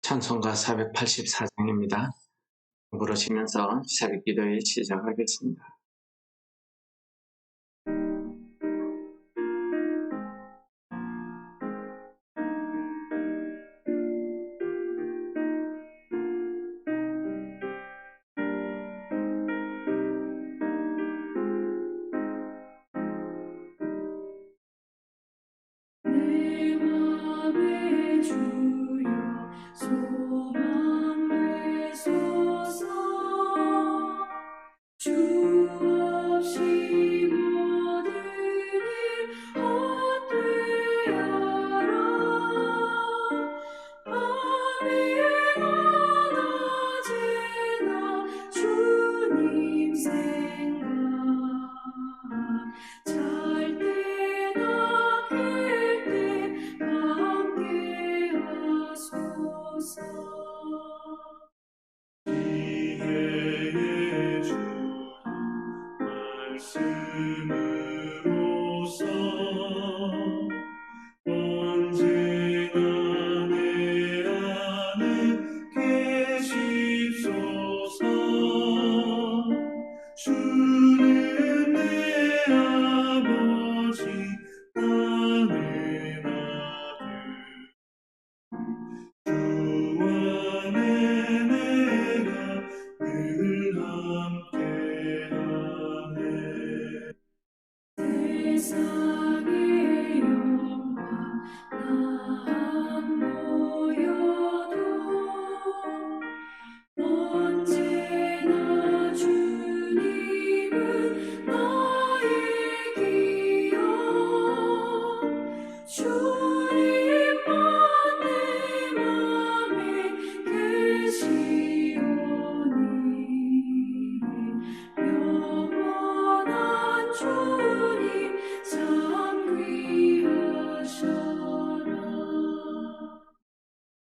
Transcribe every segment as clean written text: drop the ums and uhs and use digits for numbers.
찬송가 484장입니다. 부르시면서 새벽 기도에 시작하겠습니다. 내 맘에 주여 소망 되소서. 주 없이 모든 일 헛되어라. 밤이나 낮에나 주님 생각, 잘 때나 깰 때 함께 하소서. 지혜의 주 말씀으로써 언제나 내 안에 계시소서. 주는 내 아버지, 나는 아들. 주 안에 내가 늘 함께하네. 세상의 영광 다 모여도 언제나 주님은 나의 기억. 주님만 내 맘에 계시오니 영원한 주님 참 귀하셔라.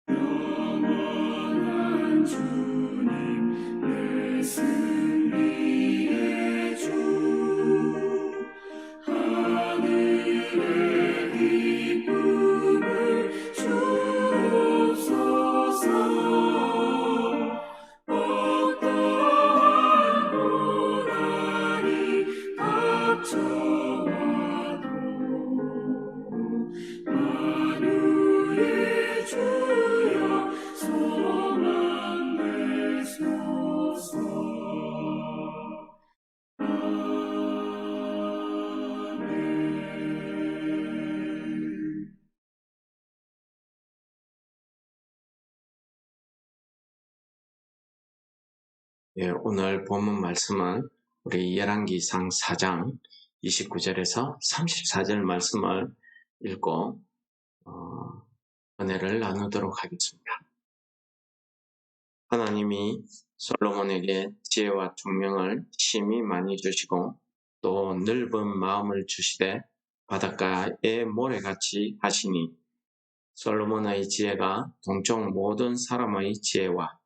영원한 주님 내 승리의 주, 하늘의 기쁨을 주옵소서. 어떠한 고난이 닥쳐와도 만유의 주여 소망 되소서. 아멘. 오늘 본문 말씀은 우리 열왕기상 4장 29절에서 34절 말씀을 읽고 은혜를 나누도록 하겠습니다. 하나님이 솔로몬에게 지혜와 총명을 심히 많이 주시고 또 넓은 마음을 주시되 바닷가의 모래같이 하시니 솔로몬의 지혜가 동쪽 모든 사람의 지혜와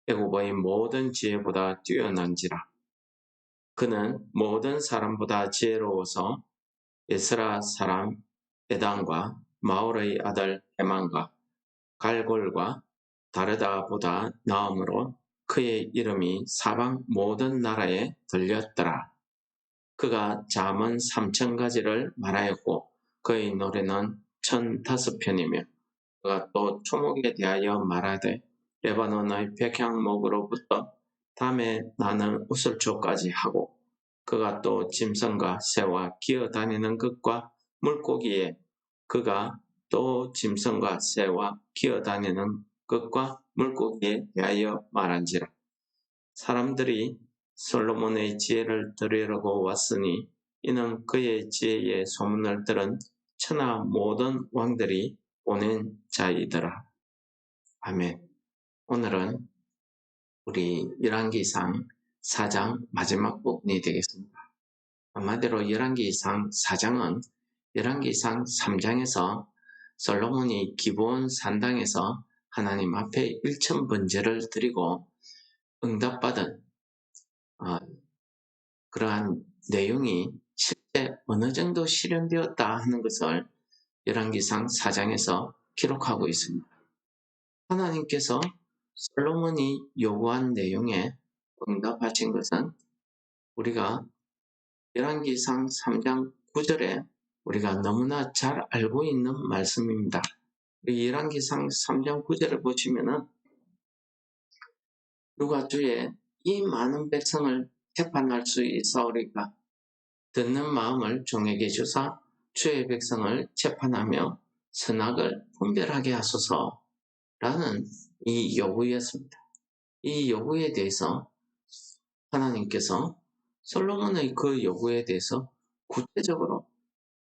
애굽의 모든 지혜보다 뛰어난지라. 그는 모든 사람보다 지혜로워서 에스라 사람 에단과 마올의 아들 헤만과 갈골과 다르다보다 나음으로 그의 이름이 사방 모든 나라에 들렸더라. 그가 잠언 3000가지를 말하였고 그의 노래는 1005편이며 그가 또 초목에 대하여 말하되 레바논의 백향목으로부터 담에 나는 우슬초까지 하고 그가 또 짐승과 새와 기어다니는 것과 물고기에 그가 또 짐승과 새와 기어다니는 것과 물고기에 대하여 말한지라. 사람들이 솔로몬의 지혜를 들으려고 왔으니 이는 그의 지혜의 소문을 들은 천하 모든 왕들이 보낸 자이더라. 아멘. 오늘은 우리 열왕기상 4장 마지막 부분이 되겠습니다. 한마디로 열왕기상 4장은 열왕기상 3장에서 솔로몬이 기브온 산당에서 하나님 앞에 일천번제를 드리고 응답받은 그러한 내용이 실제 어느 정도 실현되었다 하는 것을 열왕기상 4장에서 기록하고 있습니다. 하나님께서 솔로몬이 요구한 내용에 응답하신 것은 우리가 열왕기상 3장 9절에 우리가 너무나 잘 알고 있는 말씀입니다. 우리 열왕기상 3장 9절을 보시면은 누가 주의 이 많은 백성을 재판할 수 있사오리까 듣는 마음을 종에게 주사 주의 백성을 재판하며 선악을 분별하게 하소서라는 이 요구였습니다. 이 요구에 대해서 하나님께서 솔로몬의 그 요구에 대해서 구체적으로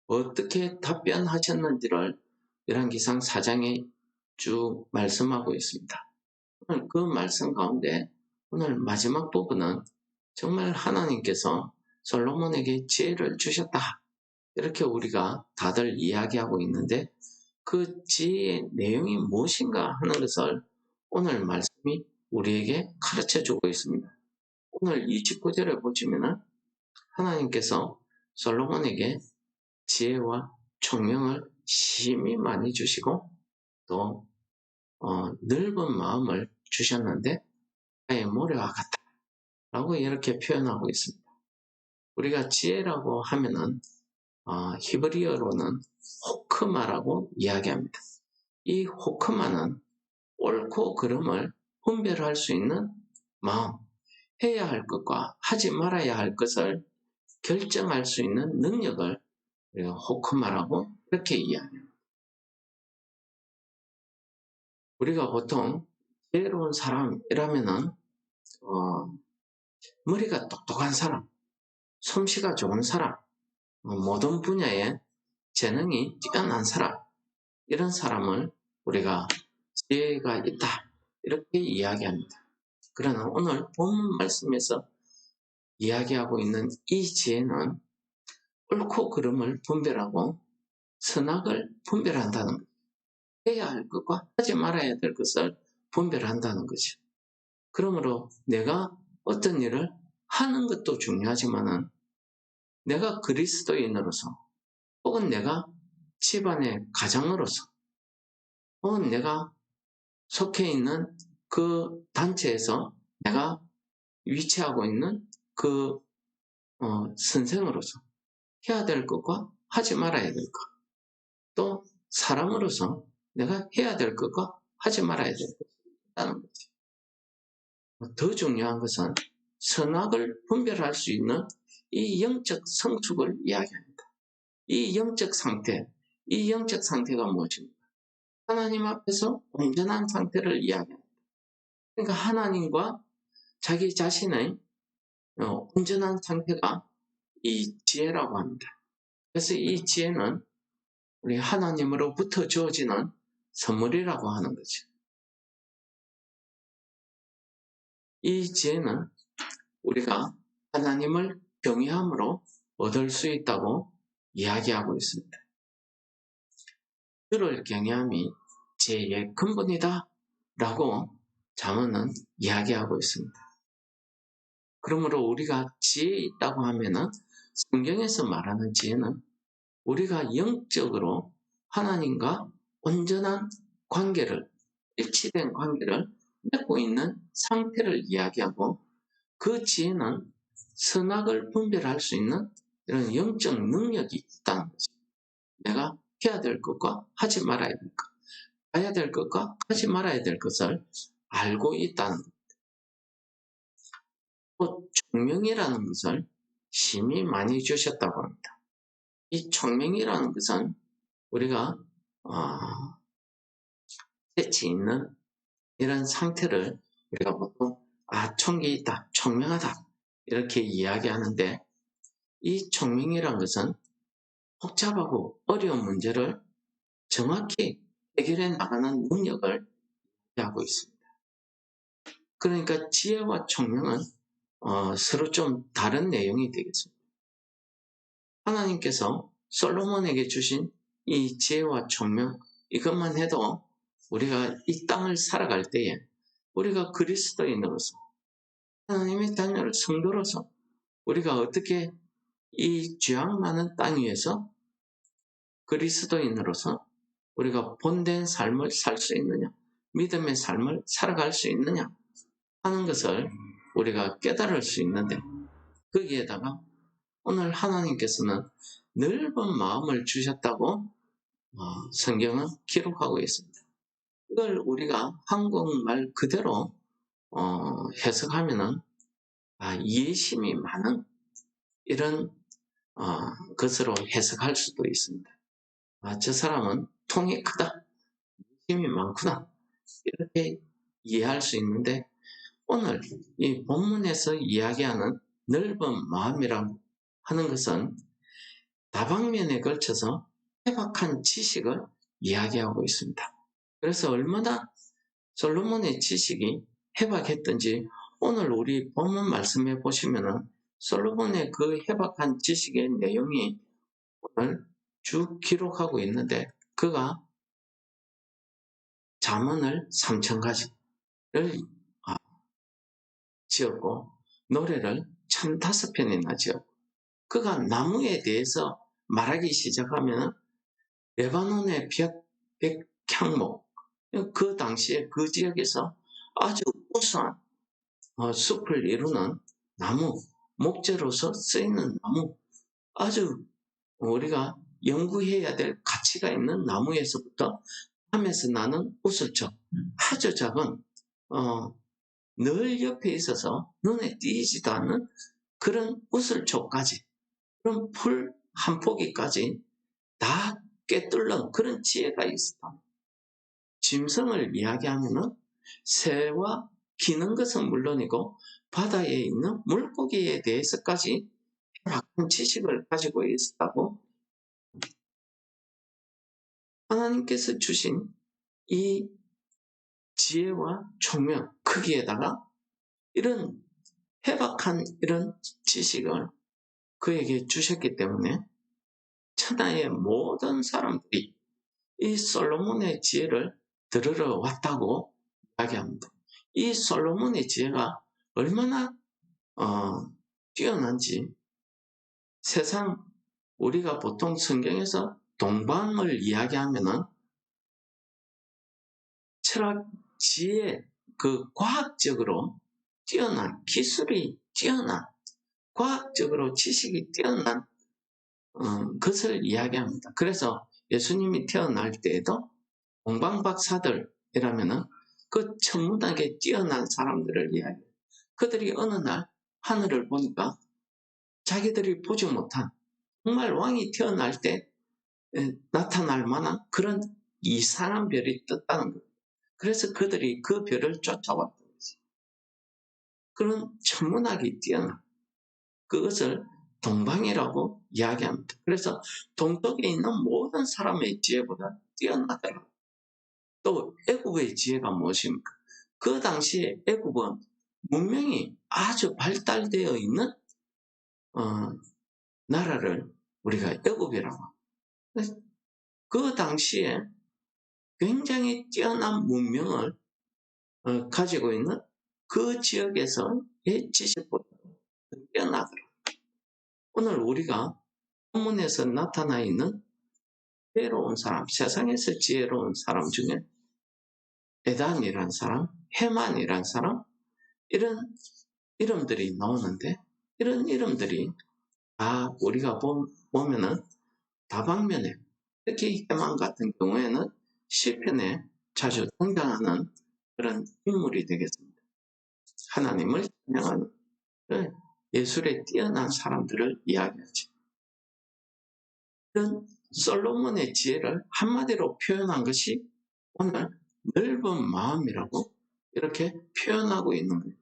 어떻게 답변하셨는지를 열왕기상 4장에 쭉 말씀하고 있습니다. 오늘 그 말씀 가운데 오늘 마지막 부분은 정말 하나님께서 솔로몬에게 지혜를 주셨다. 이렇게 우리가 다들 이야기하고 있는데 그 지혜의 내용이 무엇인가 하는 것을 오늘 말씀이 우리에게 가르쳐 주고 있습니다. 오늘 29절에 보시면은 하나님께서 솔로몬에게 지혜와 총명을 심히 많이 주시고 또 넓은 마음을 주셨는데 바다의 모래와 같다 라고 이렇게 표현하고 있습니다. 우리가 지혜라고 하면은 히브리어로는 호크마라고 이야기합니다. 이 호크마는 옳고 그름을 분별할 수 있는 마음, 해야 할 것과 하지 말아야 할 것을 결정할 수 있는 능력을 우리가 호크마라고 이렇게 이야기합니다. 우리가 보통 지혜로운 사람이라면은 머리가 똑똑한 사람, 솜씨가 좋은 사람, 모든 분야에 재능이 뛰어난 사람, 이런 사람을 우리가 지혜가 있다 이렇게 이야기합니다. 그러나 오늘 본문 말씀에서 이야기하고 있는 이 지혜는 옳고 그름을 분별하고 선악을 분별한다는 것, 해야 할 것과 하지 말아야 될 것을 분별한다는 거죠. 그러므로 내가 어떤 일을 하는 것도 중요하지만은 내가 그리스도인으로서 혹은 내가 집안의 가장으로서 혹은 내가 속해 있는 그 단체에서 내가 위치하고 있는 그 선생으로서 해야 될 것과 하지 말아야 될 것, 또 사람으로서 내가 해야 될 것과 하지 말아야 될 것 있다는 거죠. 더 중요한 것은 선악을 분별할 수 있는 이 영적 성숙을 이야기합니다. 이 영적 상태가 무엇입니까? 하나님 앞에서 온전한 상태를 이야기합니다. 그러니까 하나님과 자기 자신의 온전한 상태가 이 지혜라고 합니다. 그래서 이 지혜는 우리 하나님으로부터 주어지는 선물이라고 하는 거죠. 이 지혜는 우리가 하나님을 경외함으로 얻을 수 있다고 이야기하고 있습니다. 주를 경외함이 지혜의 근본이다 라고 잠언은 이야기하고 있습니다. 그러므로 우리가 지혜 있다고 하면은 성경에서 말하는 지혜는 우리가 영적으로 하나님과 온전한 관계를, 일치된 관계를 맺고 있는 상태를 이야기하고 그 지혜는 선악을 분별할 수 있는 이런 영적 능력이 있다는 거죠. 내가 해야 될 것과 하지 말아야 될 것, 해야 될 것과 하지 말아야 될 것을 알고 있다는 것. 또 총명이라는 것을 심히 많이 주셨다고 합니다. 이 총명이라는 것은 우리가 재치 있는 이런 상태를 우리가 보통 총기 있다, 총명하다 이렇게 이야기하는데 이 총명이라는 것은 복잡하고 어려운 문제를 정확히 해결해 나가는 능력을 하고 있습니다. 그러니까 지혜와 총명은 서로 좀 다른 내용이 되겠습니다. 하나님께서 솔로몬에게 주신 이 지혜와 총명 이것만 해도 우리가 이 땅을 살아갈 때에 우리가 그리스도인으로서 하나님의 자녀를 성도로서 우리가 어떻게 이 죄악 많은 땅 위에서 그리스도인으로서 우리가 본된 삶을 살 수 있느냐, 믿음의 삶을 살아갈 수 있느냐 하는 것을 우리가 깨달을 수 있는데, 거기에다가 오늘 하나님께서는 넓은 마음을 주셨다고 성경은 기록하고 있습니다. 이걸 우리가 한국말 그대로 해석하면은 이해심이 많은 이런 것으로 해석할 수도 있습니다. 저 사람은 통이 크다, 힘이 많구나, 이렇게 이해할 수 있는데, 오늘 이 본문에서 이야기하는 넓은 마음이라고 하는 것은 다방면에 걸쳐서 해박한 지식을 이야기하고 있습니다. 그래서 얼마나 솔로몬의 지식이 해박했던지 오늘 우리 본문 말씀해 보시면은 솔로몬의 그 해박한 지식의 내용이 오늘 쭉 기록하고 있는데, 그가 잠언을 3,000가지를 지었고 노래를 1,005편이나 지었고, 그가 나무에 대해서 말하기 시작하면 레바논의 백향목, 그 당시에 그 지역에서 아주 우수한 숲을 이루는 나무, 목재로서 쓰이는 나무, 아주 우리가 연구해야 될 가치가 있는 나무에서부터 함에서 나는 우슬초, 아주 작은 늘 옆에 있어서 눈에 띄지도 않는 그런 우슬초까지, 그런 풀 한 포기까지 다 꿰뚫는 그런 지혜가 있었다. 짐승을 이야기하면은 새와 기는 것은 물론이고 바다에 있는 물고기에 대해서까지 박한 지식을 가지고 있었다고, 하나님께서 주신 이 지혜와 총명, 크기에다가 이런 해박한 이런 지식을 그에게 주셨기 때문에 천하의 모든 사람들이 이 솔로몬의 지혜를 들으러 왔다고 이야기합니다. 이 솔로몬의 지혜가 얼마나 뛰어난지, 세상 우리가 보통 성경에서 동방을 이야기하면은 철학, 지혜, 그 과학적으로 뛰어난, 기술이 뛰어난, 과학적으로 지식이 뛰어난 것을 이야기합니다. 그래서 예수님이 태어날 때에도 동방박사들이라면은 그 천문학에 뛰어난 사람들을 이야기해요. 그들이 어느 날 하늘을 보니까 자기들이 보지 못한, 정말 왕이 태어날 때 나타날 만한 그런 이상한 별이 떴다는 거예요. 그래서 그들이 그 별을 쫓아왔던 거지. 그런 천문학이 뛰어난 그것을 동방이라고 이야기합니다. 그래서 동쪽에 있는 모든 사람의 지혜보다 뛰어나더라. 또 애굽의 지혜가 무엇입니까? 그 당시에 애굽은 문명이 아주 발달되어 있는 나라를 우리가 애굽이라고 합니다. 그 당시에 굉장히 뛰어난 문명을 가지고 있는 그 지역에서의 지식보다 뛰어나더라. 오늘 우리가 본문에서 나타나 있는 지혜로운 사람, 세상에서 지혜로운 사람 중에 에단이란 사람, 헤만이란 사람, 이런 이름들이 나오는데, 이런 이름들이 우리가 보면은 다방면에, 특히 헤만 같은 경우에는 시편에 자주 등장하는 그런 인물이 되겠습니다. 하나님을 찬양하는 예술에 뛰어난 사람들을 이야기하죠. 이런 솔로몬의 지혜를 한마디로 표현한 것이 오늘 넓은 마음이라고 이렇게 표현하고 있는 거예요.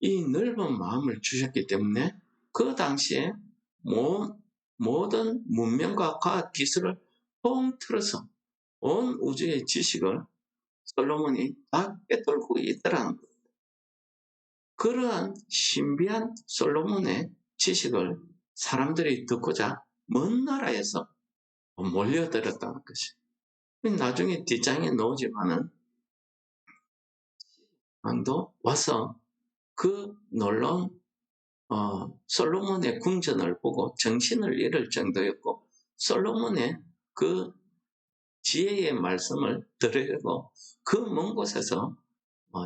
이 넓은 마음을 주셨기 때문에 그 당시에 모든 문명과 과학 기술을 통틀어서 온 우주의 지식을 솔로몬이 다 꿰뚫고 있더라는 거예요. 그러한 신비한 솔로몬의 지식을 사람들이 듣고자 먼 나라에서 몰려들었다는 것이. 나중에 뒷장에 나오지만은 도 와서 그 놀라운 솔로몬의 궁전을 보고 정신을 잃을 정도였고, 솔로몬의 그 지혜의 말씀을 들으려고 그 먼 곳에서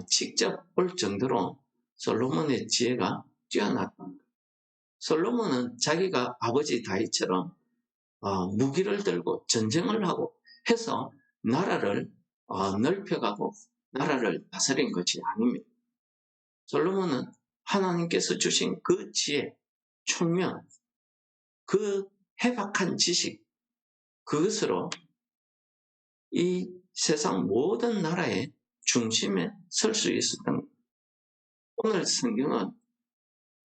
직접 올 정도로 솔로몬의 지혜가 뛰어났다. 솔로몬은 자기가 아버지 다윗처럼 무기를 들고 전쟁을 하고 해서 나라를 넓혀가고 나라를 다스린 것이 아닙니다. 솔로몬은 하나님께서 주신 그 지혜, 총명, 그 해박한 지식, 그것으로 이 세상 모든 나라의 중심에 설 수 있었던 것. 오늘 성경은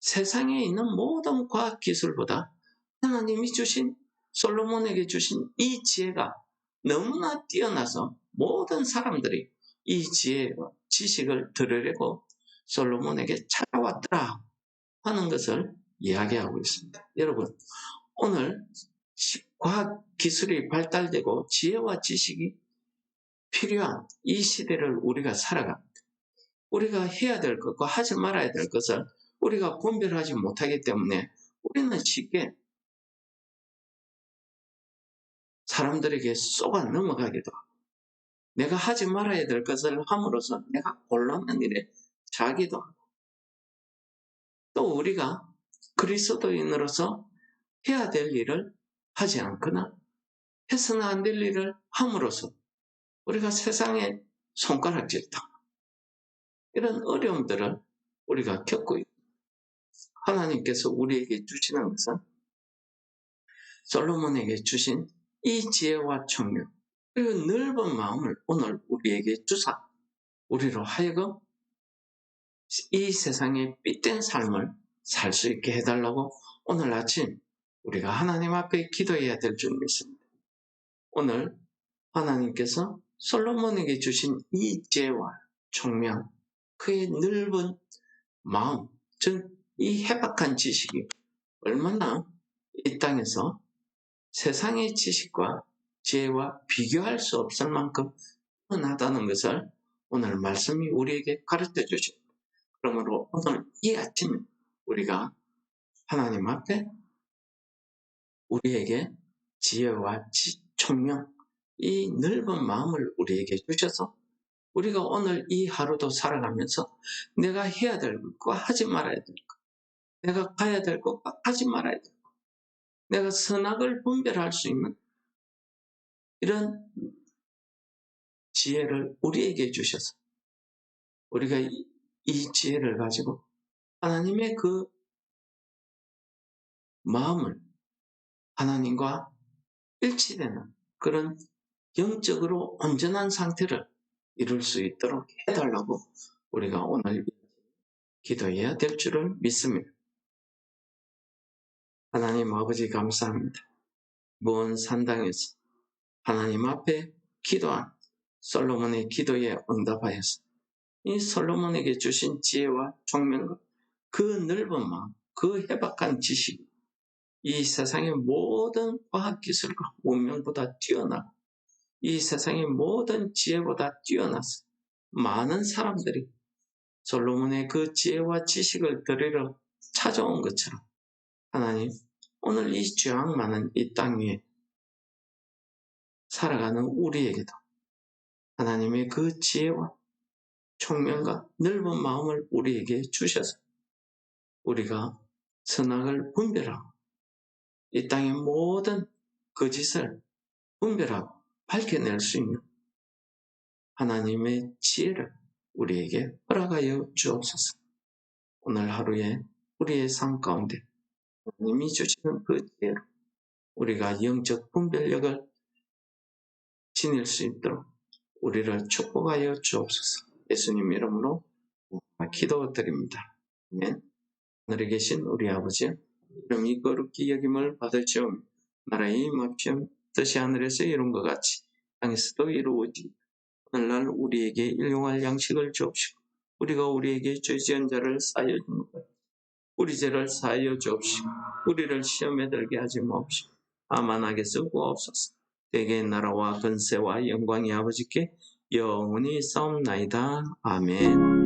세상에 있는 모든 과학기술보다 하나님이 주신 솔로몬에게 주신 이 지혜가 너무나 뛰어나서 모든 사람들이 이 지혜와 지식을 들으려고 솔로몬에게 찾아왔더라 하는 것을 이야기하고 있습니다. 여러분, 오늘 과학기술이 발달되고 지혜와 지식이 필요한 이 시대를 우리가 살아갑니다. 우리가 해야 될 것과 하지 말아야 될 것을 우리가 분별하지 못하기 때문에 우리는 쉽게 사람들에게 쏘아 넘어가기도 하고 내가 하지 말아야 될 것을 함으로써 내가 곤란한 일에 자기도 하고 또 우리가 그리스도인으로서 해야 될 일을 하지 않거나 해서는 안 될 일을 함으로써 우리가 세상에 손가락질당하고 이런 어려움들을 우리가 겪고 있습니다. 하나님께서 우리에게 주시는 것은 솔로몬에게 주신 이 지혜와 총명 그리고 넓은 마음을 오늘 우리에게 주사 우리로 하여금 이 세상의 삐된 삶을 살 수 있게 해달라고 오늘 아침 우리가 하나님 앞에 기도해야 될 줄 믿습니다. 오늘 하나님께서 솔로몬에게 주신 이 지혜와 총명 그의 넓은 마음 즉 이 해박한 지식이 얼마나 이 땅에서 세상의 지식과 지혜와 비교할 수 없을 만큼 뛰어나다는 것을 오늘 말씀이 우리에게 가르쳐 주십니다. 그러므로 오늘 이 아침 우리가 하나님 앞에 우리에게 지혜와 총명 이 넓은 마음을 우리에게 주셔서 우리가 오늘 이 하루도 살아가면서 내가 해야 될 것과 하지 말아야 될 것, 내가 가야 될 것과 하지 말아야 될 것, 내가 선악을 분별할 수 있는 이런 지혜를 우리에게 주셔서 우리가 이 지혜를 가지고 하나님의 그 마음을 하나님과 일치되는 그런 영적으로 온전한 상태를 이룰 수 있도록 해달라고 우리가 오늘 기도해야 될 줄을 믿습니다. 하나님 아버지 감사합니다. 먼 산당에서 하나님 앞에 기도한 솔로몬의 기도에 응답하여서 이 솔로몬에게 주신 지혜와 총명과 그 넓은 마음, 그 해박한 지식, 이 세상의 모든 과학기술과 문명보다 뛰어나고 이 세상의 모든 지혜보다 뛰어나서 많은 사람들이 솔로몬의 그 지혜와 지식을 들으러 찾아온 것처럼 하나님 오늘 이 죄악 많은 이 땅 위에 살아가는 우리에게도 하나님의 그 지혜와 총명과 넓은 마음을 우리에게 주셔서 우리가 선악을 분별하고 이 땅의 모든 거짓을 분별하고 밝혀낼 수 있는 하나님의 지혜를 우리에게 허락하여 주옵소서. 오늘 하루에 우리의 삶 가운데 하나님이 주시는 그 지혜로 우리가 영적 분별력을 지닐 수 있도록 우리를 축복하여 주옵소서. 예수님 이름으로 기도드립니다. 아멘. 하늘에 계신 우리 아버지 이름이 거룩히 여김을 받으시오며 나라의 임합시오 뜻이 하늘에서 이룬 것 같이 땅에서도 이루어지이다. 오늘날 우리에게 일용할 양식을 주옵시고 우리가 우리에게 죄 지은 자를 사하여 준 것 같이 우리 죄를 사하여 주옵시고 우리를 시험에 들게 하지 마옵시고 다만 악에서 구하옵소서. 대개의 나라와 권세와 영광이 아버지께 영원히 싸움나이다. 아멘.